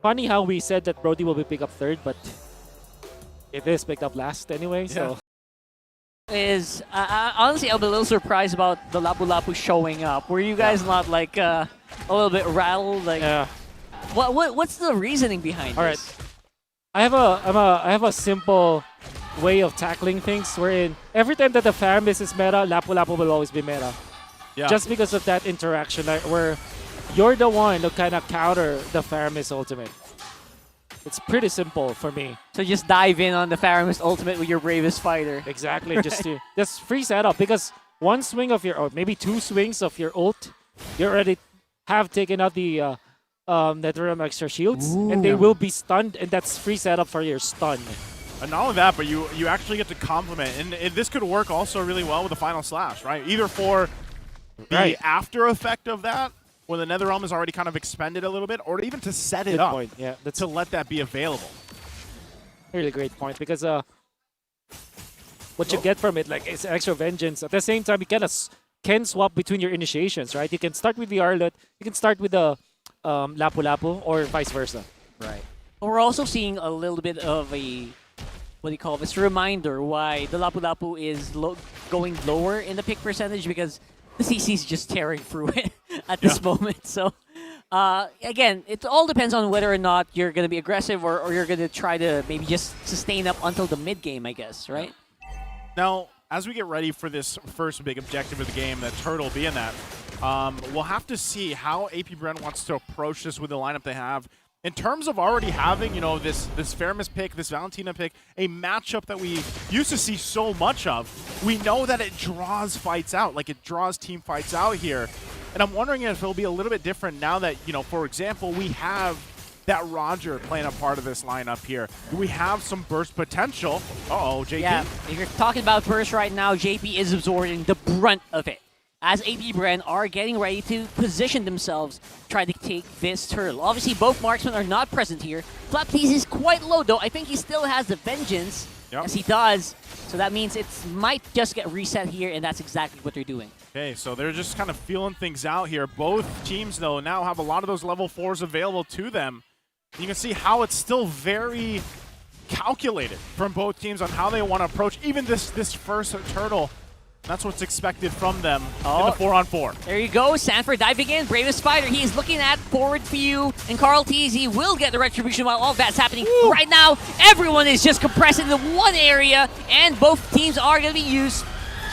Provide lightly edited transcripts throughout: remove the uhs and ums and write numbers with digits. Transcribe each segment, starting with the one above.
Funny how we said that Brody will be picked up third, but it is picked up last anyway, so... Honestly, I'm a little surprised about the Lapu Lapu showing up. Were you guys not like a little bit rattled? Like, what's the reasoning behind All this? right, I have a simple way of tackling things. Wherein every time that the Faramis is meta, Lapu Lapu will always be meta. Yeah. Just because of that interaction, where you're the one to kind of counter the Faramis ultimate. It's pretty simple for me. So just dive in on the Faramis ultimate with your bravest fighter. Exactly, just free setup, because one swing of your, or maybe two swings of your ult, you already have taken out the NetherRealm extra shields, and they will be stunned, and that's free setup for your stun. And not only that, but you actually get to complement, and this could work also really well with the final slash, right? Either for the after effect of that, when the NetherRealm is already kind of expended a little bit, or even to set it up, Point. Yeah, that's to let that be available. really great point, because what you get from it, like, is extra vengeance. At the same time, you can swap between your initiations, right? You can start with the Arlet, you can start with the Lapu Lapu, or vice versa. Right. We're also seeing a little bit of a, what do you call this, reminder why the Lapu Lapu is going lower in the pick percentage, because the CC is just tearing through it at this moment. So, again, it all depends on whether or not you're going to be aggressive or you're going to try to maybe just sustain up until the mid game, I guess, right? Now, as we get ready for this first big objective of the game, that Turtle being that, we'll have to see how Bren wants to approach this with the lineup they have. In terms of already having, you know, this Faramis pick, this Valentina pick, a matchup that we used to see so much of, we know that it draws fights out, like it draws team fights out here. And I'm wondering if it'll be a little bit different now that, you know, for example, we have that Roger playing a part of this lineup here. Do we have some burst potential? Uh-oh, JP? Yeah, if you're talking about burst right now, JP is absorbing the brunt of it, as Bren are getting ready to position themselves, try to take this turtle. Obviously, both marksmen are not present here. Flaptease is quite low, though. I think he still has the vengeance, as he does. So that means it might just get reset here, and that's exactly what they're doing. Okay, so they're just kind of feeling things out here. Both teams, though, now have a lot of those level 4s available to them. You can see how it's still very calculated from both teams on how they want to approach even this first turtle. That's what's expected from them in the 4-on-4. There you go, Sanford diving in, bravest fighter. He is looking at forward view, and Carl Teasy will get the retribution while all that's happening. Right now, everyone is just compressed into one area, and both teams are going to be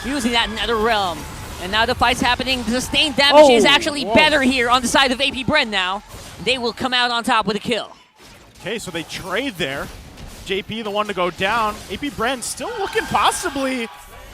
using that NetherRealm. And now the fight's happening. The sustained damage is actually better here on the side of Bren now. They will come out on top with a kill. Okay, so they trade there. JP the one to go down. Bren still looking possibly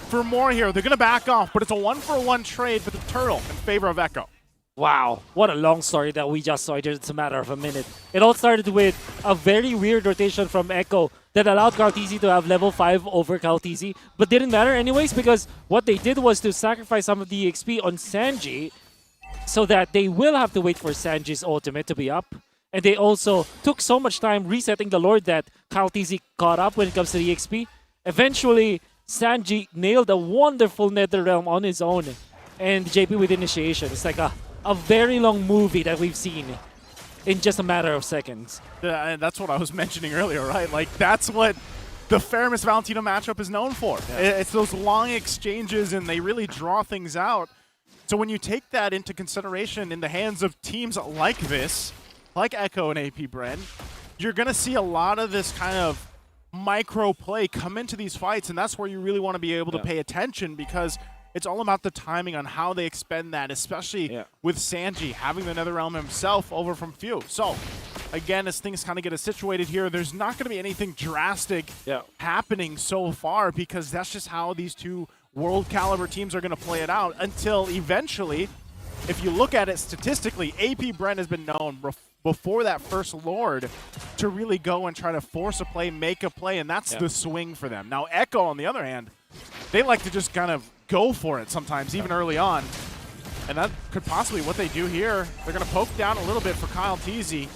for more here. They're going to back off, but it's a 1-for-1 trade for the turtle in favor of Echo. Wow, what a long story that we just saw. It's a matter of a minute. It all started with a very weird rotation from Echo that allowed Kaltizi to have level 5 over Kaltizi, but didn't matter anyways, because what they did was to sacrifice some of the XP on Sanji so that they will have to wait for Sanji's ultimate to be up. And they also took so much time resetting the Lord that Kaltizi caught up when it comes to the XP. Eventually, Sanji nailed a wonderful NetherRealm on his own, and JP with initiation. It's like a very long movie that we've seen in just a matter of seconds. Yeah, and that's what I was mentioning earlier, right? Like, that's what the Faramis Valentino matchup is known for. Yeah. It's those long exchanges, and they really draw things out. So when you take that into consideration in the hands of teams like this, like Echo and Bren, you're going to see a lot of this kind of micro play come into these fights, and that's where you really want to be able to pay attention, because it's all about the timing on how they expend that, especially with Sanji having the NetherRealm himself over from Few. So, again, as things kind of get situated here, there's not going to be anything drastic happening so far, because that's just how these two world caliber teams are going to play it out until eventually, if you look at it statistically, Bren has been known before that first Lord to really go and try to force a play, make a play, and that's the swing for them. Now, Echo, on the other hand, they like to just kind of go for it sometimes, even early on. And that could possibly be what they do here. They're going to poke down a little bit for Kyle Teasy,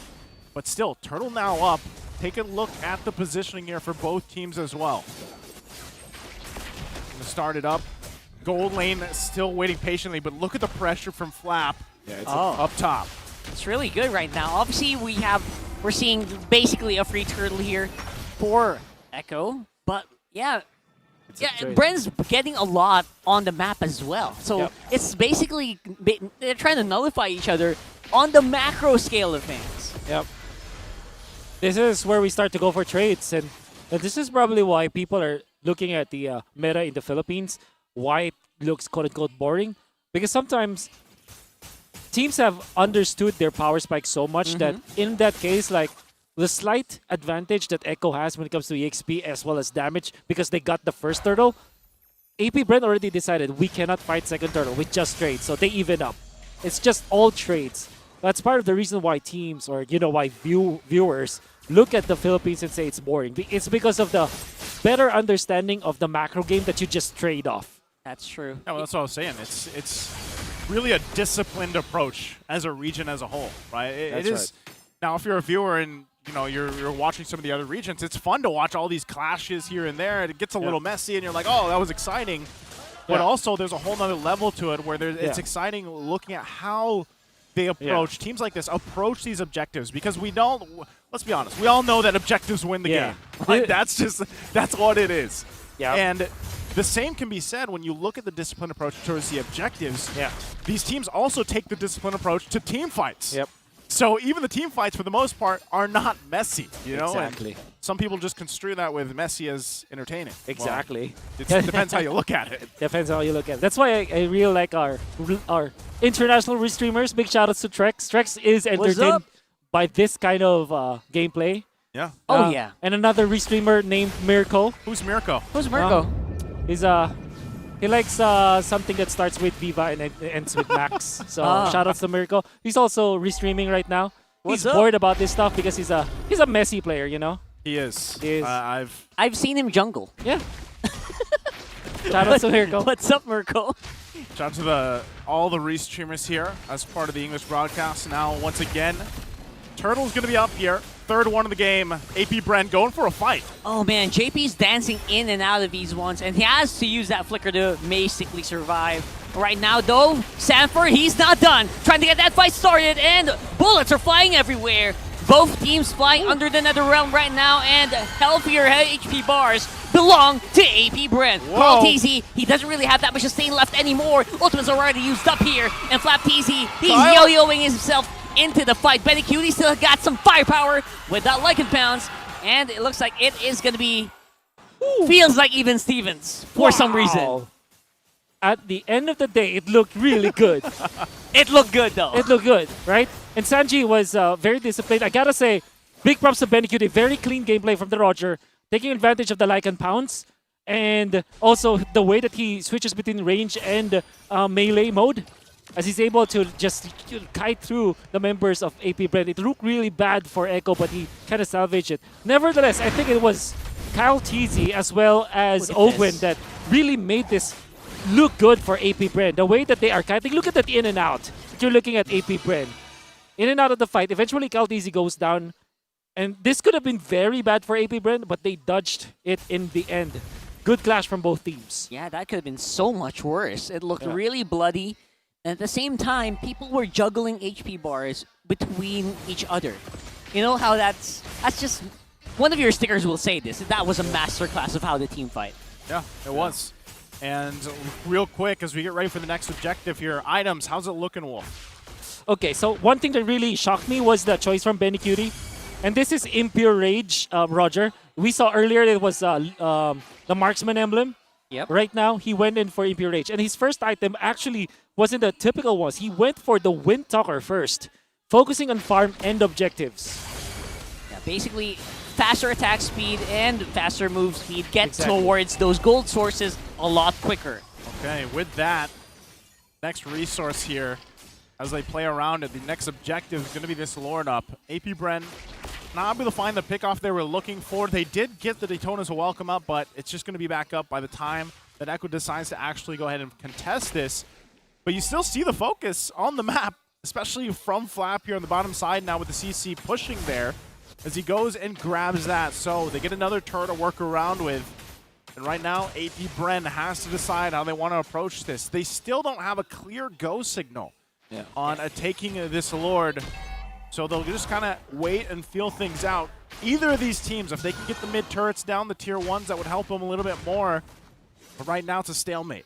but still, Turtle now up. Take a look at the positioning here for both teams as well. Going to start it up. Gold lane still waiting patiently, but look at the pressure from Flap It's up top. It's really good right now. Obviously, we have We're seeing basically a free turtle here for Echo. But yeah, trade. Bren's getting a lot on the map as well. So Yep. it's basically, they're trying to nullify each other on the macro scale of things. Yep. This is where we start to go for trades, and this is probably why people are looking at the meta in the Philippines, why it looks quote-unquote boring, because sometimes teams have understood their power spike so much that in that case, like, the slight advantage that Echo has when it comes to EXP as well as damage, because they got the first turtle, AP Bren already decided we cannot fight second turtle with just trades, so they even up. It's just all trades. That's part of the reason why teams, or why viewers look at the Philippines and say it's boring. It's because of the better understanding of the macro game that you just trade off. That's true. Yeah, well, that's what I was saying. It's really a disciplined approach as a region as a whole, right? It is. Now, if you're a viewer and you're watching some of the other regions, it's fun to watch all these clashes here and there. It gets a little messy, and you're like, oh, that was exciting. But also, there's a whole nother level to it where it's exciting looking at how they approach teams like this approach these objectives, because we don't. Let's be honest. We all know that objectives win the game. Like, that's what it is. Yeah. And the same can be said when you look at the disciplined approach towards the objectives. Yeah. These teams also take the disciplined approach to team fights. Yep. So even the team fights, for the most part, are not messy. Exactly. And some people just construe that with messy as entertaining. Exactly. Well, it depends how you look at it. Depends how you look at it. That's why I really like our international restreamers. Big shout outs to Trex. Trex is entertained by this kind of gameplay. Yeah. Oh, yeah. And another restreamer named Mirko. Who's Mirko? Who's Mirko? He likes something that starts with Viva and ends with Max. So shout outs to Mirko. He's also restreaming right now. He's bored about this stuff because he's a messy player, He is. He is. I've seen him jungle. Yeah. Shout outs to Mirko. What's up, Mirko? Shout out to all the restreamers here as part of the English broadcast. Now, once again, Turtle's going to be up here. Third one of the game. AP Bren going for a fight. Oh man, JP's dancing in and out of these ones, and he has to use that flicker to basically survive. Right now, though, Sanford, he's not done. Trying to get that fight started, and bullets are flying everywhere. Both teams flying under the Nether Realm right now, and healthier HP bars belong to AP Bren. Carl TZ, he doesn't really have that much sustain left anymore. Ultimate's already used up here, and Flap TZ, he's yo-yoing himself into the fight. Benny Cutie still got some firepower with that Lycan Pounds, and it looks like it is going to be, feels like even Stevens for some reason. At the end of the day, it looked really good. It looked good, though. It looked good, right? And Sanji was very disciplined. I gotta say, big props to Benny Cutie. Very clean gameplay from the Roger, taking advantage of the Lycan Pounds, and also the way that he switches between range and melee mode, as he's able to just kite through the members of AP Bren. It looked really bad for Echo, but he kind of salvaged it. Nevertheless, I think it was Kyle TZ as well as Owen that really made this look good for AP Bren. The way that they are kiting, look at that in and out. You're looking at AP Bren. In and out of the fight. Eventually, Kyle TZ goes down. And this could have been very bad for AP Bren, but they dodged it in the end. Good clash from both teams. Yeah, that could have been so much worse. It looked really bloody. And at the same time, people were juggling HP bars between each other. You know how that's just... One of your stickers will say this. That was a masterclass of how the team fight. Yeah, it was. And real quick, as we get ready for the next objective here, items, how's it looking, Wolf? Okay, so one thing that really shocked me was the choice from Benny Cutie. And this is Impure Rage, Roger. We saw earlier it was the Marksman emblem. Yep. Right now, he went in for Impure Rage. And his first item actually wasn't the typical ones. He went for the Windtalker first, focusing on farm and objectives. Yeah, basically, faster attack speed and faster move speed get towards those gold sources a lot quicker. Okay, with that, next resource here, as they play around it, the next objective is going to be this Lord up. AP Bren not able to find the pickoff they were looking for. They did get the Daytona's a welcome up, but it's just going to be back up by the time that Echo decides to actually go ahead and contest this. But you still see the focus on the map, especially from Flap here on the bottom side now with the CC pushing there as he goes and grabs that. So they get another turret to work around with. And right now, AP Bren has to decide how they want to approach this. They still don't have a clear go signal on taking this Lord. So they'll just kind of wait and feel things out. Either of these teams, if they can get the mid turrets down, the tier 1s, that would help them a little bit more. But right now, it's a stalemate.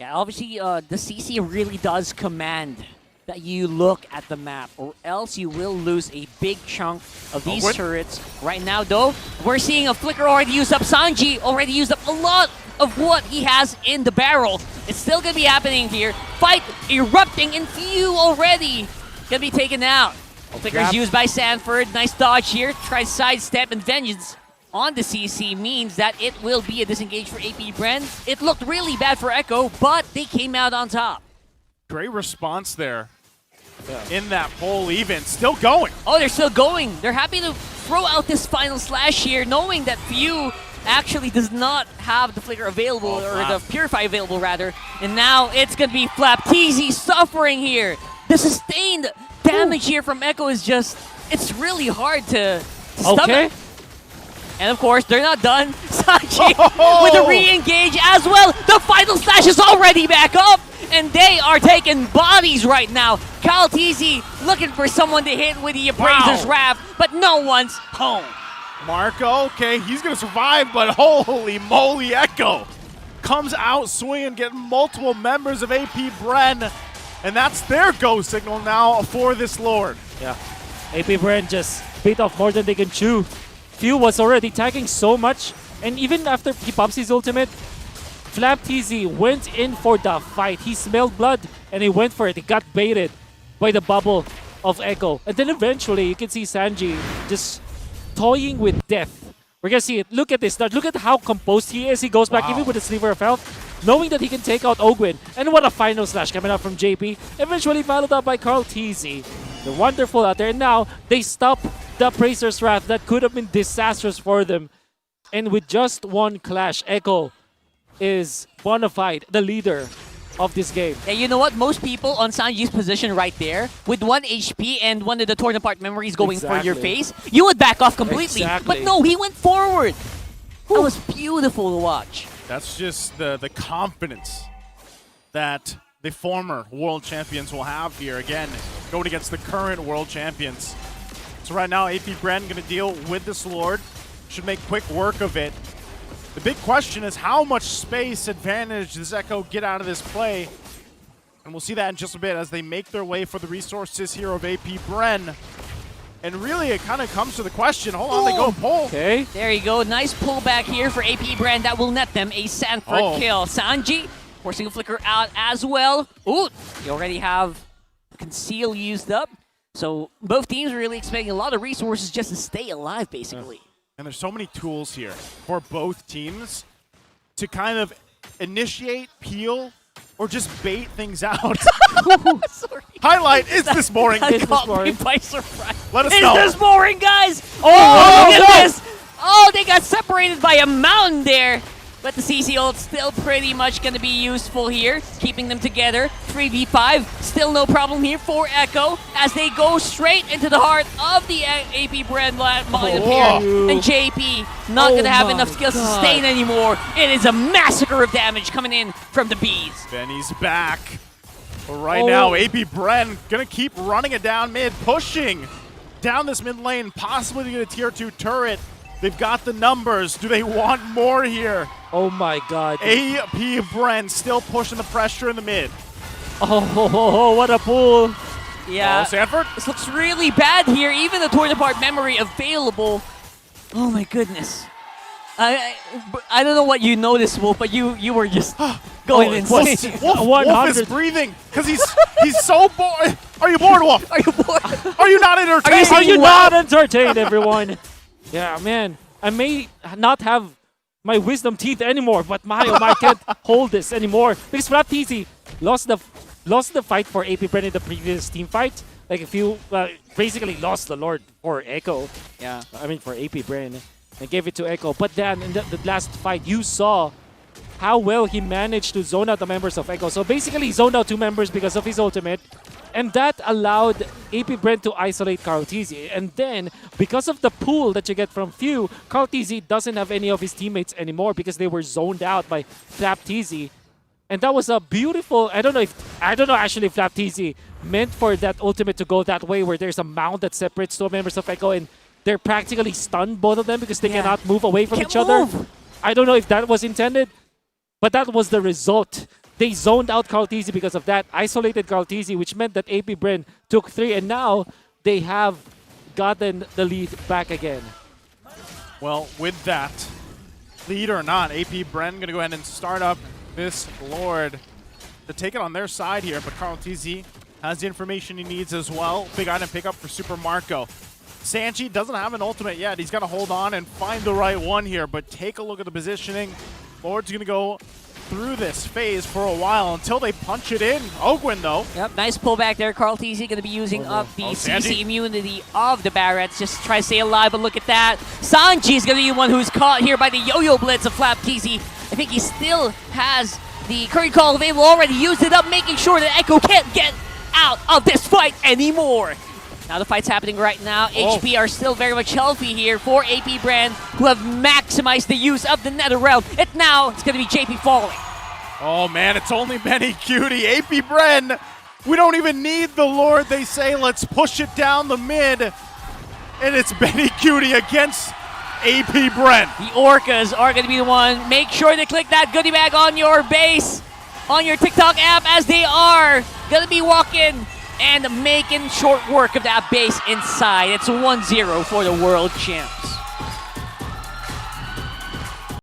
Yeah, obviously, the CC really does command that you look at the map, or else you will lose a big chunk of these turrets. Right now, though, we're seeing a Flicker already used up. Sanji already used up a lot of what he has in the barrel. It's still going to be happening here. Fight erupting, and Few already going to be taken out. Flicker's used by Sanford. Nice dodge here. Tries sidestep, and Vengeance on the CC means that it will be a disengage for AP Bren. It looked really bad for Echo, but they came out on top. Great response there. In that pole even. Still going. Oh, they're still going. They're happy to throw out this final slash here, knowing that Few actually does not have the Flicker available, or the Purify available, rather. And now it's going to be Flap. TZ suffering here. The sustained damage here from Echo is just, it's really hard to stomach. And of course, they're not done. Sanji with a re-engage as well. The final slash is already back up, and they are taking bodies right now. Kyle TZ looking for someone to hit with the Appraiser's Wrath, but no one's home. Marco, okay, he's going to survive, but holy moly, Echo comes out swinging, getting multiple members of AP Bren, and that's their go signal now for this Lord. Yeah, AP Bren just bit off more than they can chew. Few was already tagging so much, and even after he pops his ultimate, Flap TZ went in for the fight. He smelled blood, and he went for it. He got baited by the bubble of Echo. And then eventually, you can see Sanji just toying with death. We're gonna see it. Look at this. Now, look at how composed he is. He goes back even with a sliver of health, knowing that he can take out Ogwin. And what a final slash coming out from JP. Eventually followed up by Carl TZ. They're wonderful out there. And now, they stop the Appraiser's Wrath that could have been disastrous for them. And with just one clash, Echo is bona fide, the leader of this game. Yeah, you know what? Most people on Sanji's position right there, with 1 HP and one of the torn apart memories going for your face, you would back off completely. But no, he went forward. That was beautiful to watch. That's just the confidence that the former world champions will have here. Again, going against the current world champions. So right now, AP Bren going to deal with this Lord. Should make quick work of it. The big question is how much space advantage does Echo get out of this play? And we'll see that in just a bit as they make their way for the resources here of AP Bren. And really, it kind of comes to the question. Hold on, they go pull. Okay. There you go. Nice pullback here for AP Bren. That will net them a Sanford kill. Sanji forcing a Flicker out as well. Ooh, you already have Conceal used up. So both teams are really expecting a lot of resources just to stay alive, basically. And there's so many tools here for both teams to kind of initiate, peel, or just bait things out. Sorry. Highlight, is this boring? That caught me by surprise. Let us know. Is this boring, guys? Oh, look at this. Oh, they got separated by a mountain there. But the CC ult still pretty much going to be useful here, keeping them together. 3v5, still no problem here for Echo as they go straight into the heart of the AP Bren line here. And JP not going to have enough skills to sustain anymore. It is a massacre of damage coming in from the bees. Benny's back. But right now, AP Bren going to keep running it down mid, pushing down this mid lane, possibly to get a tier 2 turret. They've got the numbers. Do they want more here? Oh my god. AP Bren still pushing the pressure in the mid. Oh, what a pull. Yeah. Sanford? This looks really bad here. Even the torn apart memory available. Oh my goodness. I don't know what you noticed, Wolf, but you were just going insane. Wolf is breathing because he's so bored. Are you bored, Wolf? Are you bored? Are you not entertained? Are you not entertained, everyone? Yeah, man. I may not have my wisdom teeth anymore, but I can't hold this anymore because Flap TZ lost the fight for AP Bren in the previous team fight. Like if you basically lost the Lord for Echo. Yeah. I mean for AP Bren and gave it to Echo. But then in the last fight, you saw how well he managed to zone out the members of Echo. So basically, he zoned out 2 members because of his ultimate. And that allowed AP Bren to isolate Carl TZ. And then, because of the pool that you get from Few, Carl TZ doesn't have any of his teammates anymore because they were zoned out by Flap TZ. And that was a beautiful, I don't know actually if Flap TZ meant for that ultimate to go that way, where there's a mound that separates two members of Echo, and they're practically stunned, both of them, because they cannot move away from Can't each other. move. I don't know if that was intended, but that was the result. They zoned out Carlteasy because of that, isolated Carlteasy, which meant that AP Bren took 3, and now they have gotten the lead back again. Well, with that, lead or not, AP Bren going to go ahead and start up this Lord to take it on their side here, but Carlteasy has the information he needs as well. Big item pickup for Super Marco. Sanji doesn't have an ultimate yet. He's got to hold on and find the right one here, but take a look at the positioning. Lord's going to go through this phase for a while until they punch it in. Ogwin, though. Yep, nice pullback there. Carlteasy going to be using up the CC Sanji. immunity of the Barretts just to try to stay alive, but look at that. Sanji's going to be the one who's caught here by the yo-yo blitz of Flapteasy. I think he still has the current call available, already used it up, making sure that Echo can't get out of this fight anymore. Now the fight's happening right now. HP are still very much healthy here for AP Bren, who have maximized the use of the Nether Realm. Now it's going to be JP falling. Oh man, it's only Benny Cutie. AP Bren, we don't even need the Lord. They say, let's push it down the mid. And it's Benny Cutie against AP Bren. The Orcas are going to be the one. Make sure to click that goodie bag on your base, on your TikTok app, as they are going to be walking and making short work of that base inside. It's 1-0 for the world champs.